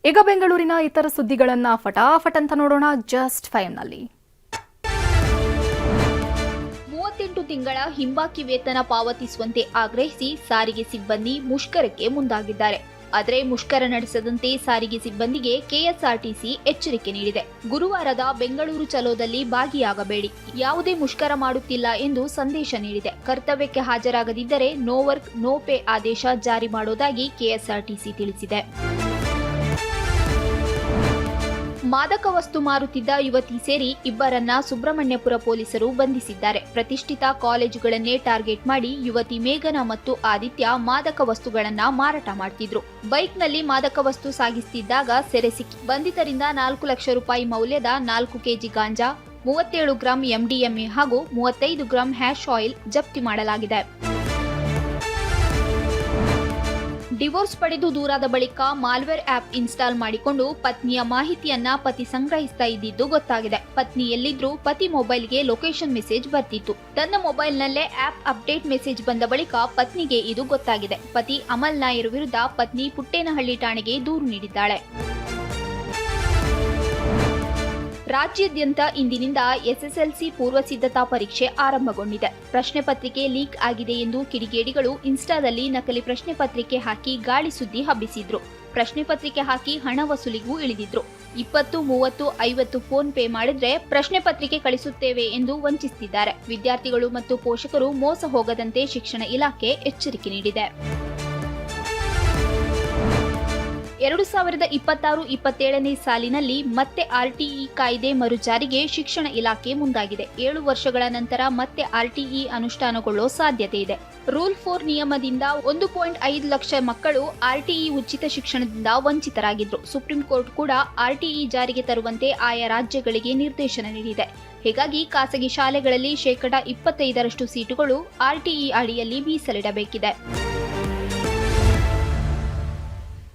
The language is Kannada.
ಈಗ ಬೆಂಗಳೂರಿನ ಇತರ ಸುದ್ದಿಗಳನ್ನ ಫಟಾಫಟ್ ಅಂತ ನೋಡೋಣ ಜಸ್ಟ್ 5ನಲ್ಲಿ. 38 ತಿಂಗಳ ಹಿಂಬಾಕಿ ವೇತನ ಪಾವತಿಸುವಂತೆ ಆಗ್ರಹಿಸಿ ಸಾರಿಗೆ ಸಿಬ್ಬಂದಿ ಮುಷ್ಕರಕ್ಕೆ ಮುಂದಾಗಿದ್ದಾರೆ. ಆದರೆ ಮುಷ್ಕರ ನಡೆಸದಂತೆ ಸಾರಿಗೆ ಸಿಬ್ಬಂದಿಗೆ ಕೆಎಸ್ಆರ್ಟಿಸಿ ಎಚ್ಚರಿಕೆ ನೀಡಿದೆ. ಗುರುವಾರದ ಬೆಂಗಳೂರು ಚಲೋದಲ್ಲಿ ಭಾಗಿಯಾಗಬೇಡಿ, ಯಾವುದೇ ಮುಷ್ಕರ ಮಾಡುತ್ತಿಲ್ಲ ಎಂದು ಸಂದೇಶ ನೀಡಿದೆ. ಕರ್ತವ್ಯಕ್ಕೆ ಹಾಜರಾಗದಿದ್ದರೆ ನೋ ವರ್ಕ್ ನೋ ಪೇ ಆದೇಶ ಜಾರಿ ಮಾಡುವುದಾಗಿ ಕೆಎಸ್ಆರ್ಟಿಸಿ ತಿಳಿಸಿದೆ. ಮಾದಕ ವಸ್ತು ಮಾರುತ್ತಿದ್ದ ಯುವತಿ ಸೇರಿ ಇಬ್ಬರನ್ನ ಸುಬ್ರಹ್ಮಣ್ಯಪುರ ಪೊಲೀಸರು ಬಂಧಿಸಿದ್ದಾರೆ. ಪ್ರತಿಷ್ಠಿತ ಕಾಲೇಜುಗಳನ್ನೇ ಟಾರ್ಗೆಟ್ ಮಾಡಿ ಯುವತಿ ಮೇಘನಾ ಮತ್ತು ಆದಿತ್ಯ ಮಾದಕ ವಸ್ತುಗಳನ್ನ ಮಾರಾಟ ಮಾಡ್ತಿದ್ರು. ಬೈಕ್ನಲ್ಲಿ ಮಾದಕ ವಸ್ತು ಸಾಗಿಸುತ್ತಿದ್ದಾಗ ಸೆರೆ ಸಿಕ್ಕಿ ಬಂಧಿತರಿಂದ 4 ಲಕ್ಷ ರೂಪಾಯಿ ಮೌಲ್ಯದ 4 ಕೆಜಿ ಗಾಂಜಾ, 37 ಗ್ರಾಂ ಎಂಡಿಎಂಎ ಹಾಗೂ 35 ಗ್ರಾಂ ಹ್ಯಾಶ್ ಆಯಿಲ್ ಜಪ್ತಿ ಮಾಡಲಾಗಿದೆ. ಡಿವೋರ್ಸ್ ಪಡೆದು ದೂರಾದ ಬಳಿಕ ಮಾಲ್ವೇರ್ ಆಪ್ ಇನ್ಸ್ಟಾಲ್ ಮಾಡಿಕೊಂಡು ಪತ್ನಿಯ ಮಾಹಿತಿಯನ್ನ ಪತಿ ಸಂಗ್ರಹಿಸ್ತಾ ಇದ್ದಿದ್ದು ಗೊತ್ತಾಗಿದೆ. ಪತ್ನಿ ಎಲ್ಲಿದ್ರೂ ಪತಿ ಮೊಬೈಲ್ಗೆ ಲೊಕೇಶನ್ ಮೆಸೇಜ್ ಬರ್ತಿತ್ತು. ತನ್ನ ಮೊಬೈಲ್ನಲ್ಲೇ ಆಪ್ ಅಪ್ಡೇಟ್ ಮೆಸೇಜ್ ಬಂದ ಬಳಿಕ ಪತ್ನಿಗೆ ಇದು ಗೊತ್ತಾಗಿದೆ. ಪತಿ ಅಮಲ್ ನಾಯರ್ ವಿರುದ್ಧ ಪತ್ನಿ ಪುಟ್ಟೇನಹಳ್ಳಿ ಠಾಣೆಗೆ ದೂರು ನೀಡಿದ್ದಾಳೆ. ರಾಜ್ಯಾದ್ಯಂತ ಇಂದಿನಿಂದ ಎಸ್ಎಸ್ಎಲ್ಸಿ ಪೂರ್ವ ಸಿದ್ಧತಾ ಪರೀಕ್ಷೆ ಆರಂಭಗೊಂಡಿದೆ. ಪ್ರಶ್ನೆ ಪತ್ರಿಕೆ ಲೀಕ್ ಆಗಿದೆ ಎಂದು ಕಿಡಿಗೇಡಿಗಳು ಇನ್ಸ್ಟಾದಲ್ಲಿ ನಕಲಿ ಪ್ರಶ್ನೆ ಪತ್ರಿಕೆ ಹಾಕಿ ಗಾಳಿ ಸುದ್ದಿ ಹಬ್ಬಿಸಿದ್ರು. ಪ್ರಶ್ನೆ ಪತ್ರಿಕೆ ಹಾಕಿ ಹಣ ವಸೂಲಿಗೂ ಇಳಿದಿದ್ರು. 20, 30, 50 ಫೋನ್ ಪೇ ಮಾಡಿದ್ರೆ ಪ್ರಶ್ನೆ ಪತ್ರಿಕೆ ಕಳಿಸುತ್ತೇವೆ ಎಂದು ವಂಚಿಸುತ್ತಿದ್ದಾರೆ. ವಿದ್ಯಾರ್ಥಿಗಳು ಮತ್ತು ಪೋಷಕರು ಮೋಸ ಹೋಗದಂತೆ ಶಿಕ್ಷಣ ಇಲಾಖೆ ಎಚ್ಚರಿಕೆ ನೀಡಿದೆ. 2026-27ನೇ ಸಾಲಿನಲ್ಲಿ ಮತ್ತೆ ಆರ್ಟಿಇ ಕಾಯ್ದೆ ಮರುಜಾರಿಗೆ ಶಿಕ್ಷಣ ಇಲಾಖೆ ಮುಂದಾಗಿದೆ. 7 ವರ್ಷಗಳ ನಂತರ ಮತ್ತೆ ಆರ್ಟಿಇ ಅನುಷ್ಠಾನಗೊಳ್ಳೋ ಸಾಧ್ಯತೆ ಇದೆ. ರೂಲ್ 4 ನಿಯಮದಿಂದ 1.5 ಲಕ್ಷ ಮಕ್ಕಳು ಆರ್ಟಿಇ ಉಚಿತ ಶಿಕ್ಷಣದಿಂದ ವಂಚಿತರಾಗಿದ್ರು. ಸುಪ್ರೀಂ ಕೋರ್ಟ್ ಕೂಡ ಆರ್ಟಿಇ ಜಾರಿಗೆ ತರುವಂತೆ ಆಯಾ ರಾಜ್ಯಗಳಿಗೆ ನಿರ್ದೇಶನ ನೀಡಿದೆ. ಹೀಗಾಗಿ ಖಾಸಗಿ ಶಾಲೆಗಳಲ್ಲಿ 25% ಸೀಟುಗಳು ಆರ್ಟಿಇ ಅಡಿಯಲ್ಲಿ ಮೀಸಲಿಡಬೇಕಿದೆ.